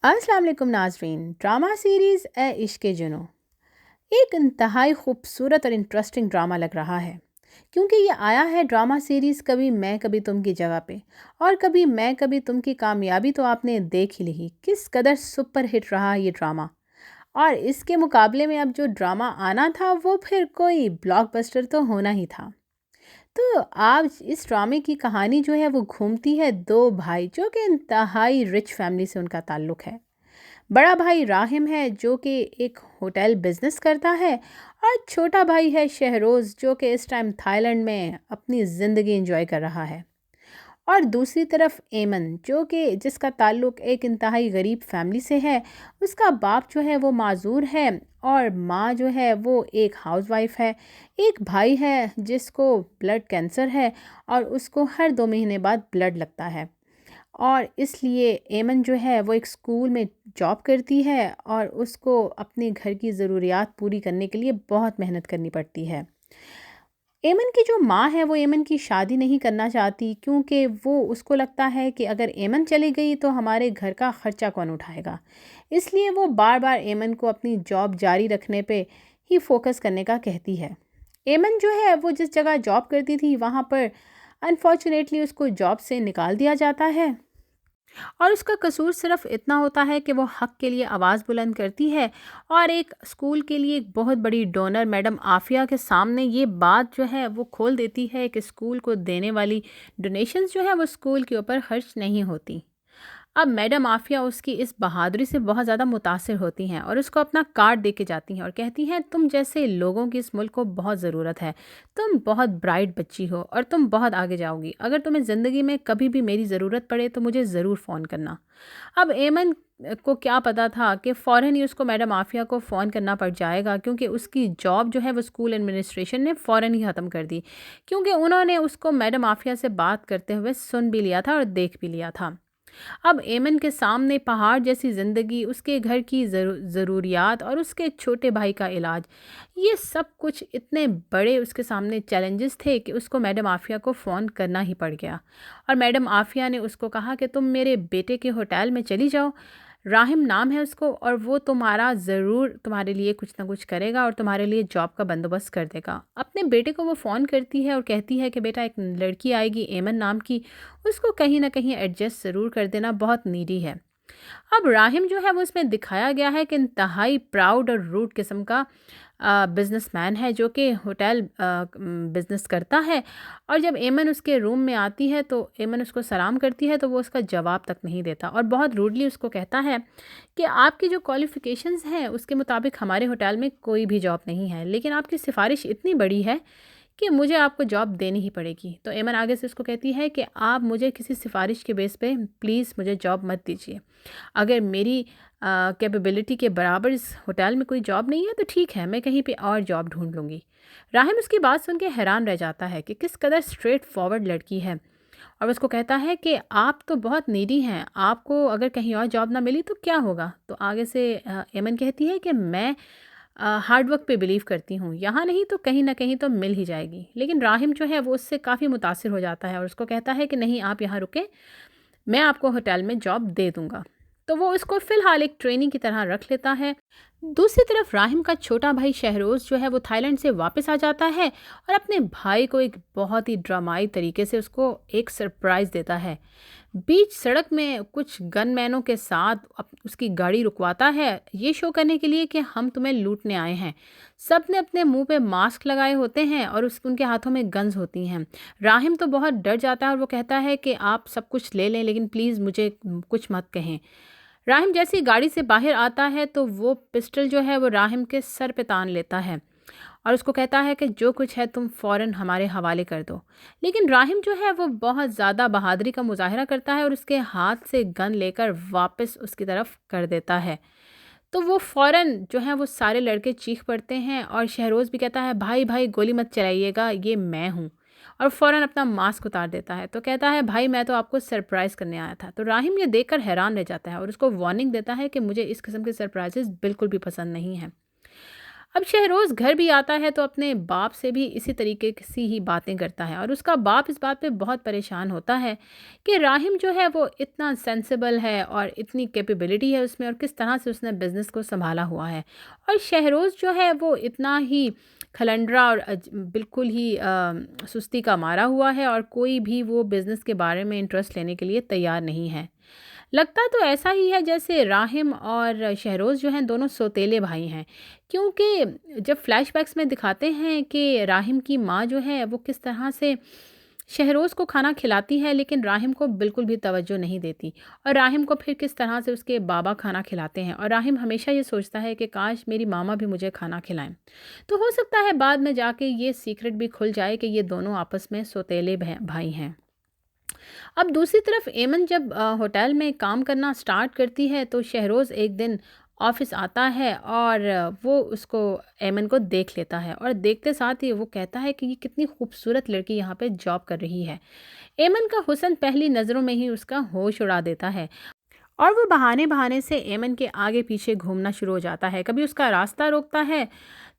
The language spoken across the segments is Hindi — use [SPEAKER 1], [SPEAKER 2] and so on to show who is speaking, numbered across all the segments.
[SPEAKER 1] अस्सलाम वालेकुम नाज़रीन। ड्रामा सीरीज़ ए इश्क़ जुनूं एक इंतहाई खूबसूरत और इंटरेस्टिंग ड्रामा लग रहा है, क्योंकि ये आया है ड्रामा सीरीज़ कभी मैं कभी तुम की जगह पे। और कभी मैं कभी तुम की कामयाबी तो आपने देख ही ली, किस कदर सुपर हिट रहा ये ड्रामा। और इसके मुकाबले में अब जो ड्रामा आना था वो फिर कोई ब्लॉकबस्टर तो होना ही था। तो आज इस ड्रामे की कहानी जो है वो घूमती है दो भाई जो कि इंतहाई रिच फैमिली से उनका ताल्लुक है। बड़ा भाई राहिम है जो कि एक होटल बिजनेस करता है, और छोटा भाई है शहरोज़ जो कि इस टाइम थाईलैंड में अपनी ज़िंदगी एंजॉय कर रहा है। और दूसरी तरफ एमन जो कि जिसका ताल्लुक एक इंतहाई गरीब फैमिली से है। उसका बाप जो है वो माजूर है, और माँ जो है वो एक हाउसवाइफ है। एक भाई है जिसको ब्लड कैंसर है, और उसको हर 2 महीने बाद ब्लड लगता है। और इसलिए एमन जो है वो एक स्कूल में जॉब करती है, और उसको अपने घर की ज़रूरियात पूरी करने के लिए बहुत मेहनत करनी पड़ती है। एमन की जो माँ है वो एमन की शादी नहीं करना चाहती, क्योंकि वो उसको लगता है कि अगर एमन चली गई तो हमारे घर का ख़र्चा कौन उठाएगा। इसलिए वो बार बार एमन को अपनी जॉब जारी रखने पे ही फोकस करने का कहती है। एमन जो है वो जिस जगह जॉब करती थी वहाँ पर अनफॉर्चुनेटली उसको जॉब से निकाल दिया जाता है। और उसका कसूर सिर्फ इतना होता है कि वो हक के लिए आवाज़ बुलंद करती है, और एक स्कूल के लिए एक बहुत बड़ी डोनर मैडम आफिया के सामने ये बात जो है वो खोल देती है कि स्कूल को देने वाली डोनेशंस जो है वो स्कूल के ऊपर खर्च नहीं होती। अब मैडम आफिया उसकी इस बहादुरी से बहुत ज़्यादा मुतासिर होती हैं, और उसको अपना कार्ड दे के जाती हैं और कहती हैं तुम जैसे लोगों की इस मुल्क को बहुत ज़रूरत है। तुम बहुत ब्राइट बच्ची हो और तुम बहुत आगे जाओगी। अगर तुम्हें ज़िंदगी में कभी भी मेरी ज़रूरत पड़े तो मुझे ज़रूर फ़ोन करना। अब एमन को क्या पता था कि फ़ौरन ही उसको मैडम आफिया को फ़ोन करना पड़ जाएगा, क्योंकि उसकी जॉब जो है वो स्कूल एडमिनिस्ट्रेशन ने फ़ौरन ही ख़त्म कर दी, क्योंकि उन्होंने उसको मैडम आफिया से बात करते हुए सुन भी लिया था और देख भी लिया था। अब एमन के सामने पहाड़ जैसी ज़िंदगी, उसके घर की ज़रूरियात और उसके छोटे भाई का इलाज, ये सब कुछ इतने बड़े उसके सामने चैलेंजेस थे कि उसको मैडम आफिया को फ़ोन करना ही पड़ गया। और मैडम आफिया ने उसको कहा कि तुम मेरे बेटे के होटल में चली जाओ, राहिम नाम है उसको, और वो तुम्हारा ज़रूर तुम्हारे लिए कुछ ना कुछ करेगा और तुम्हारे लिए जॉब का बंदोबस्त कर देगा। अपने बेटे को वो फ़ोन करती है और कहती है कि बेटा एक लड़की आएगी एमन नाम की, उसको कहीं ना कहीं एडजस्ट ज़रूर कर देना, बहुत नीडी है। अब राहिम जो है वो इसमें दिखाया गया है कि इंतहाई प्राउड और रूड किस्म का बिजनेसमैन है जो कि होटल बिजनेस करता है। और जब एमन उसके रूम में आती है तो एमन उसको सलाम करती है तो वो उसका जवाब तक नहीं देता, और बहुत रूडली उसको कहता है कि आपकी जो क्वालिफ़िकेशंस हैं उसके मुताबिक हमारे होटल में कोई भी जॉब नहीं है, लेकिन आपकी सिफारिश इतनी बड़ी है कि मुझे आपको जॉब देनी ही पड़ेगी। तो एमन आगे से उसको कहती है कि आप मुझे किसी सिफारिश के बेस पे प्लीज़ मुझे जॉब मत दीजिए। अगर मेरी कैपेबिलिटी के बराबर इस होटल में कोई जॉब नहीं है तो ठीक है, मैं कहीं पे और जॉब ढूंढ लूँगी। राहिम उसकी बात सुन के हैरान रह जाता है कि किस कदर स्ट्रेट फॉरवर्ड लड़की है। और उसको कहता है कि आप तो बहुत नीडी हैं, आपको अगर कहीं और जॉब ना मिली तो क्या होगा। तो आगे से एमन कहती है कि मैं हार्ड वर्क पे बिलीव करती हूँ, यहाँ नहीं तो कहीं ना कहीं तो मिल ही जाएगी। लेकिन राहिम जो है वो उससे काफ़ी मुतासिर हो जाता है और उसको कहता है कि नहीं, आप यहाँ रुकें, मैं आपको होटल में जॉब दे दूँगा। तो वो उसको फ़िलहाल एक ट्रेनिंग की तरह रख लेता है। दूसरी तरफ राहिम का छोटा भाई शहरोज़ जो है वो थाईलैंड से वापस आ जाता है, और अपने भाई को एक बहुत ही ड्रामाई तरीके से उसको एक सरप्राइज़ देता है। बीच सड़क में कुछ गनमैनों के साथ उसकी गाड़ी रुकवाता है, ये शो करने के लिए कि हम तुम्हें लूटने आए हैं। सब ने अपने मुंह पे मास्क लगाए होते हैं और उनके हाथों में गन्स होती हैं। राहिम तो बहुत डर जाता है और वो कहता है कि आप सब कुछ ले लें, लेकिन प्लीज़ मुझे कुछ मत कहें। राहिम जैसे ही गाड़ी से बाहर आता है तो वो पिस्टल जो है वो राहिम के सर पे तान लेता है, और उसको कहता है कि जो कुछ है तुम फ़ौरन हमारे हवाले कर दो। लेकिन राहिम जो है वो बहुत ज़्यादा बहादुरी का मुजाहरा करता है और उसके हाथ से गन लेकर वापस उसकी तरफ कर देता है। तो वो फ़ौरन जो है वो सारे लड़के चीख पड़ते हैं, और शहरोज़ भी कहता है भाई भाई गोली मत चलाइएगा, ये मैं हूँ। और फ़ौरन अपना मास्क उतार देता है, तो कहता है भाई मैं तो आपको सरप्राइज़ करने आया था। तो राहिम ये देखकर हैरान रह जाता है और उसको वार्निंग देता है कि मुझे इस किस्म के सरप्राइजेज़ बिल्कुल भी पसंद नहीं हैं। अब शहरोज़ घर भी आता है तो अपने बाप से भी इसी तरीके की ही बातें करता है और उसका बाप इस बात पे बहुत परेशान होता है कि राहिम जो है वो इतना सेंसिबल है और इतनी कैपेबिलिटी है उसमें और किस तरह से उसने बिज़नेस को संभाला हुआ है, और शहरोज़ जो है वो इतना ही खलंडरा और बिल्कुल ही सुस्ती का मारा हुआ है और कोई भी वो बिज़नेस के बारे में इंटरेस्ट लेने के लिए तैयार नहीं है। लगता तो ऐसा ही है जैसे राहिम और शहरोज़ जो हैं दोनों सौतेले भाई हैं, क्योंकि जब फ्लैशबैक्स में दिखाते हैं कि राहिम की माँ जो है वो किस तरह से शहरोज़ को खाना खिलाती है लेकिन राहिम को बिल्कुल भी तवज्जो नहीं देती, और राहिम को फिर किस तरह से उसके बाबा खाना खिलाते हैं और राहिम हमेशा ये सोचता है कि काश मेरी मामा भी मुझे खाना खिलाएं। तो हो सकता है बाद में जाके ये सीक्रेट भी खुल जाए कि ये दोनों आपस में सौतेले भाई हैं। अब दूसरी तरफ एमन जब होटल में काम करना स्टार्ट करती है तो शहरोज़ एक दिन ऑफिस आता है और वो उसको एमन को देख लेता है और देखते साथ ही वो कहता है कि ये कितनी खूबसूरत लड़की यहाँ पे जॉब कर रही है। एमन का हुस्न पहली नज़रों में ही उसका होश उड़ा देता है और वो बहाने बहाने से एमन के आगे पीछे घूमना शुरू हो जाता है, कभी उसका रास्ता रोकता है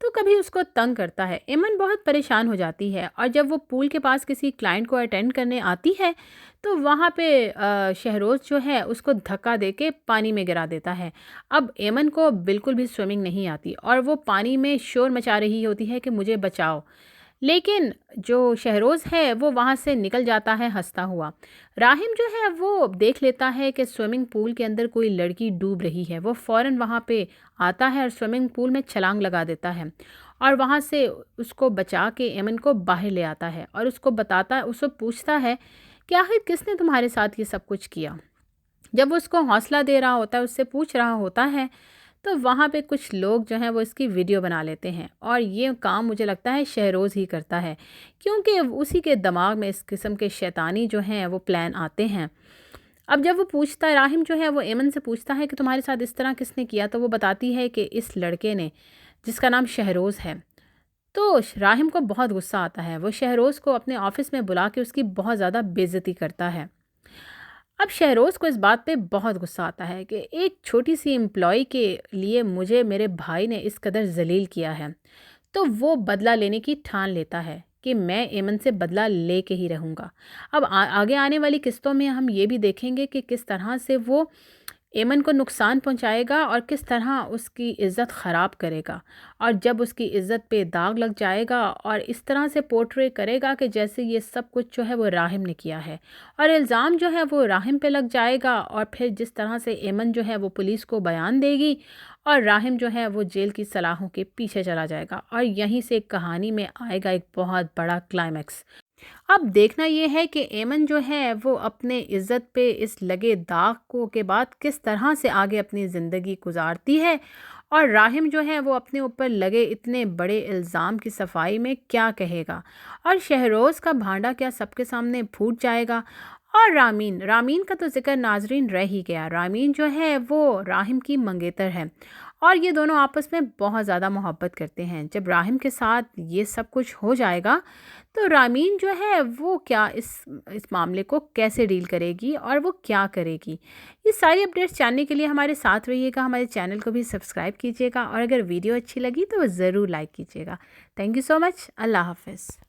[SPEAKER 1] तो कभी उसको तंग करता है। एमन बहुत परेशान हो जाती है और जब वो पूल के पास किसी क्लाइंट को अटेंड करने आती है तो वहाँ पे शहरोज़ जो है उसको धक्का देके पानी में गिरा देता है। अब एमन को बिल्कुल भी स्विमिंग नहीं आती और वो पानी में शोर मचा रही होती है कि मुझे बचाओ, लेकिन जो शहरोज़ है वो वहाँ से निकल जाता है हंसता हुआ। राहिम जो है वो देख लेता है कि स्विमिंग पूल के अंदर कोई लड़की डूब रही है। वो फ़ौरन वहाँ पे आता है और स्विमिंग पूल में छलांग लगा देता है और वहाँ से उसको बचा के एमन को बाहर ले आता है और उसको पूछता है कि आखिर किसने तुम्हारे साथ ये सब कुछ किया। जब वो उसको हौसला दे रहा होता है, उससे पूछ रहा होता है, तो वहाँ पे कुछ लोग जो हैं वो इसकी वीडियो बना लेते हैं और ये काम मुझे लगता है शहरोज़ ही करता है, क्योंकि उसी के दिमाग में इस किस्म के शैतानी जो हैं वो प्लान आते हैं। अब जब वो पूछता है, राहिम जो है वो एमन से पूछता है कि तुम्हारे साथ इस तरह किसने किया, तो वो बताती है कि इस लड़के ने, जिसका नाम शहरोज़ है। तो राहिम को बहुत गुस्सा आता है। वो शहरोज़ को अपने ऑफिस में बुला के उसकी बहुत ज़्यादा बेइज्जती करता है। अब शहरोज़ को इस बात पे बहुत गुस्सा आता है कि एक छोटी सी एम्प्लॉय के लिए मुझे मेरे भाई ने इस कदर ज़लील किया है। तो वो बदला लेने की ठान लेता है कि मैं एमन से बदला ले के ही रहूँगा। अब आगे आने वाली किस्तों में हम ये भी देखेंगे कि किस तरह से वो एमन को नुकसान पहुंचाएगा और किस तरह उसकी इज़्ज़त ख़राब करेगा, और जब उसकी इज़्ज़त पे दाग लग जाएगा और इस तरह से पोर्ट्रे करेगा कि जैसे ये सब कुछ जो है वो राहिम ने किया है और इल्ज़ाम जो है वो राहिम पे लग जाएगा, और फिर जिस तरह से एमन जो है वो पुलिस को बयान देगी और राहिम जो है वो जेल की सलाहों के पीछे चला जाएगा और यहीं से कहानी में आएगा एक बहुत बड़ा क्लाइमैक्स। अब देखना ये है कि एमन जो है वो अपने इज़्ज़त पे इस लगे दाग को के बाद किस तरह से आगे अपनी ज़िंदगी गुजारती है, और राहिम जो है वो अपने ऊपर लगे इतने बड़े इल्ज़ाम की सफाई में क्या कहेगा, और शहरोज़ का भांडा क्या सबके सामने फूट जाएगा। और रामीन रामीन का तो ज़िक्र नाजरीन रह ही गया। रामीन जो है वो राहिम की मंगेतर है और ये दोनों आपस में बहुत ज़्यादा मोहब्बत करते हैं। जब राहिम के साथ ये सब कुछ हो जाएगा तो रामीन जो है वो क्या इस मामले को कैसे डील करेगी और वो क्या करेगी, ये सारी अपडेट्स जानने के लिए हमारे साथ रहिएगा। हमारे चैनल को भी सब्सक्राइब कीजिएगा और अगर वीडियो अच्छी लगी तो ज़रूर लाइक कीजिएगा। Thank you so much. Allah हाफ़िज़।